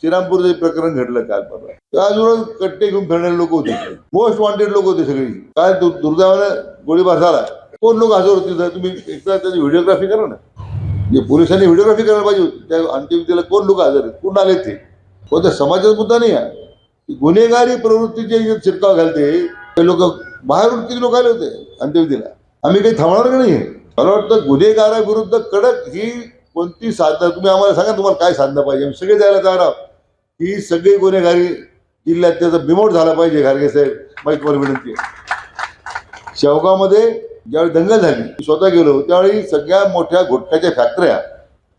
श्रीरामपूरचं प्रकरण घडलं काल परवा. त्याचबरोबर कट्टे घेऊन फिरणारे लोक होते, मोस्ट वॉन्टेड लोक होते सगळी. काय दुर्दैवानं गोळीबार झाला, कोण लोक हजर होते? तुम्ही एकदा त्याची व्हिडिओग्राफी करा ना. पोलिसांनी व्हिडिओग्राफी करायला पाहिजे होती. त्या अंत्यविधीला कोण लोक हजर आहेत, कोण आले ते? कोणत्या समाजाचा मुद्दा नाही आहे. गुन्हेगारी प्रवृत्तीचे शिरकाव घालते ते लोक. बाहेरून किती लोक आले होते अंत्यविधीला? आम्ही काही थांबणार का नाही? मला वाटतं गुन्हेगाराविरुद्ध कडक ही कोणती साधनं, तुम्ही आम्हाला सांगा तुम्हाला काय साधनं पाहिजे. आम्ही सगळे जायला तयार आहोत. ही सगळी गुन्हेगारी जिल्ह्यात त्याचा बिमोड झाला पाहिजे. घारगे साहेब, माझी तुम्हाला विनंती आहे. शेवगावमध्ये ज्यावेळी दंगल झाली, स्वतः गेलो त्यावेळी सगळ्या मोठ्या गुटख्याच्या फॅक्टऱ्या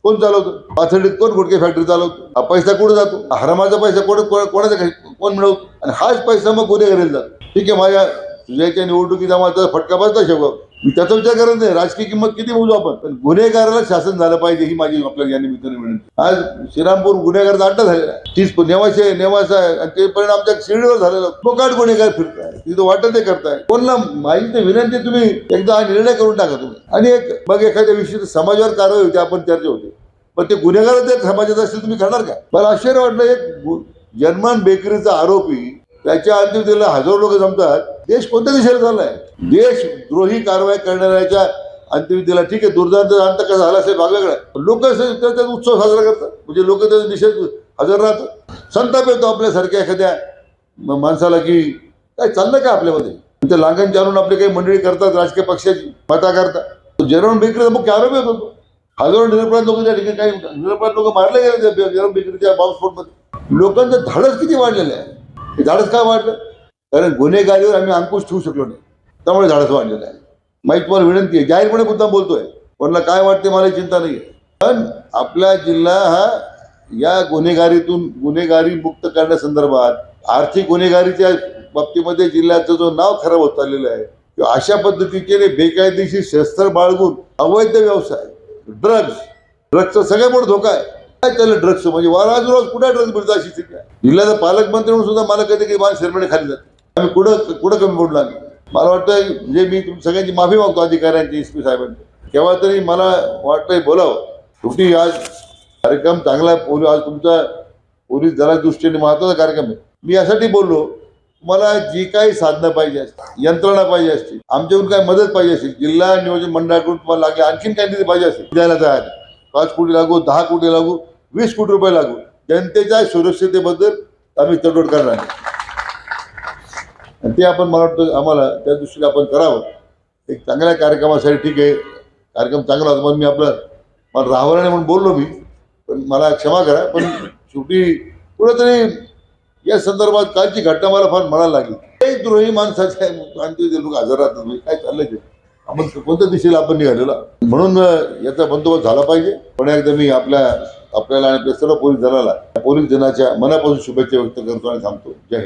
कोण चालवतो? पाथर्डीत कोण गुटखे फॅक्टरी चालवतो? हा पैसा कुठे जातो? हरामाचा पैसा कोणाचा कोण मिळवतो? आणि हाच पैसा मग गुन्हेगारीला जातो. ठीक आहे, माझ्या तुझ्याच्या निवडणुकीचा माझा फटका बसला शेवगाव, मी त्याचा विचार करत नाही. राजकीय किंमत किती मोजू आपण, पण गुन्हेगाराला शासन झालं पाहिजे ही माझी आपल्या या निमित्ताने विनंती. आज श्रीरामपूर गुन्हेगाराचा अड्डा झालेला आहे. तीच नेवासा आहे आणि ते परिणाम आमच्या शिर्डीवर झालेला. मोकाट गुन्हेगार फिरताय, तिथं वाटत ते करताय. कोणला माझी ते विनंती, तुम्ही एकदा हा निर्णय करून टाका तुम्ही. आणि एक मग एखाद्या विषयी समाजावर कारवाई होती, आपण चर्चा होते, पण ते गुन्हेगार जर समाजात असतील तुम्ही करणार का? मला आश्चर्य वाटलं. एक जर्मन बेकरीचा आरोपी, त्याच्या अंत्यविधीला हजारो लोक जमतात. देश कोणत्या दिशेला चाललाय? देशद्रोही कारवाई करणाऱ्याच्या अंत्यविधीला ठीक आहे, दुर्दैवाचा अंत कसा झाला असेल वेगळा, लोक त्याचा उत्सव साजरा करतात, म्हणजे लोक त्याच्या दिशेत हजर राहतात. संताप येतो आपल्यासारख्या एखाद्या माणसाला की काय चाललं का आपल्यामध्ये. ते लांगण जाणून आपली काही मंडळी करतात राजकीय पक्षाची मता करतात. जर्मन बेकरीचा मुख्य आरोपी होतो. हजारो निरपराध लोक त्या ठिकाणी, काही निरपराध लोक मारले गेले त्या जर्मन बेकरीच्या बॉम्बस्फोटमध्ये. लोकांचं धाडस किती वाढलेलं आहे. हे धाडस काय वाढलं? कारण गुन्हेगारीवर आम्ही अंकुश ठेवू शकलो नाही, त्यामुळे धाडस वाढलेलं आहे. माहीत तुम्हाला विनंती आहे, जाहीरपणे मुद्दाम बोलतोय. कोणाला काय वाटते मला चिंता नाही. पण आपला जिल्हा हा या गुन्हेगारी मुक्त करण्यासंदर्भात, आर्थिक गुन्हेगारीच्या बाबतीमध्ये जिल्ह्याचं जो नाव खराब होत चाललेलं आहे, अशा पद्धतीचे बेकायदेशीर शस्त्र बाळगून अवैध व्यवसाय, ड्रग्सचा सगळ्यात मोठा धोका आहे. काय चाललं ड्रग्स म्हणजे रोज कुठे ड्रग्स मिळतात अशी स्थिती आहे. जिल्ह्याचा पालकमंत्री म्हणून सुद्धा मला कधी कधी माझ्या शर्मने खाली जाते. आम्ही कुठं कमी पडलो आम्ही. मला वाटतं म्हणजे मी सगळ्यांची माफी मागतो, अधिकाऱ्यांची, एस पी साहेबांची. केव्हा तरी मला वाटतंय बोलावं. शेवटी आज कार्यक्रम चांगला, आज तुमचा पोलीस दलाच्या दृष्टीने महत्वाचा कार्यक्रम आहे. मी यासाठी बोललो, मला जी काही साधनं पाहिजे असतील, यंत्रणा पाहिजे असतील, आमच्याकडून काय मदत पाहिजे असेल, जिल्हा नियोजन मंडळाकडून तुम्हाला लागेल आणखीन काही निधी पाहिजे असेल, द्यायला तयार. 5 कोटी लागू, 10 कोटी लागू, 20 कोटी रुपये लागू, जनतेच्या सुरक्षिततेबद्दल आम्ही तडजोड करणार. आणि ते आपण मला वाटतं आम्हाला त्या दृष्टीने आपण करावं. एक चांगल्या कार्यक्रमासाठी ठीक आहे, कार्यक्रम चांगला होता, पण मी मला राहावं नाही म्हणून बोललो मी, पण मला क्षमा करा. पण शेवटी कुठेतरी या संदर्भात कालची घटना मला फार म्हणायला लागली. द्रोही माणसाच्या अंत्यविधी लोक हजर राहतात, काय चाललंय ते, आपण कोणत्या दिशेला आपण निघालेला. म्हणून याचा बंदोबस्त झाला पाहिजे. पण एकदा मी आपल्याला आणि आपल्या सर्व पोलीस दलाला पोलीस दिनाच्या मनापासून शुभेच्छा व्यक्त करतो आणि थांबतो. जय हिंद.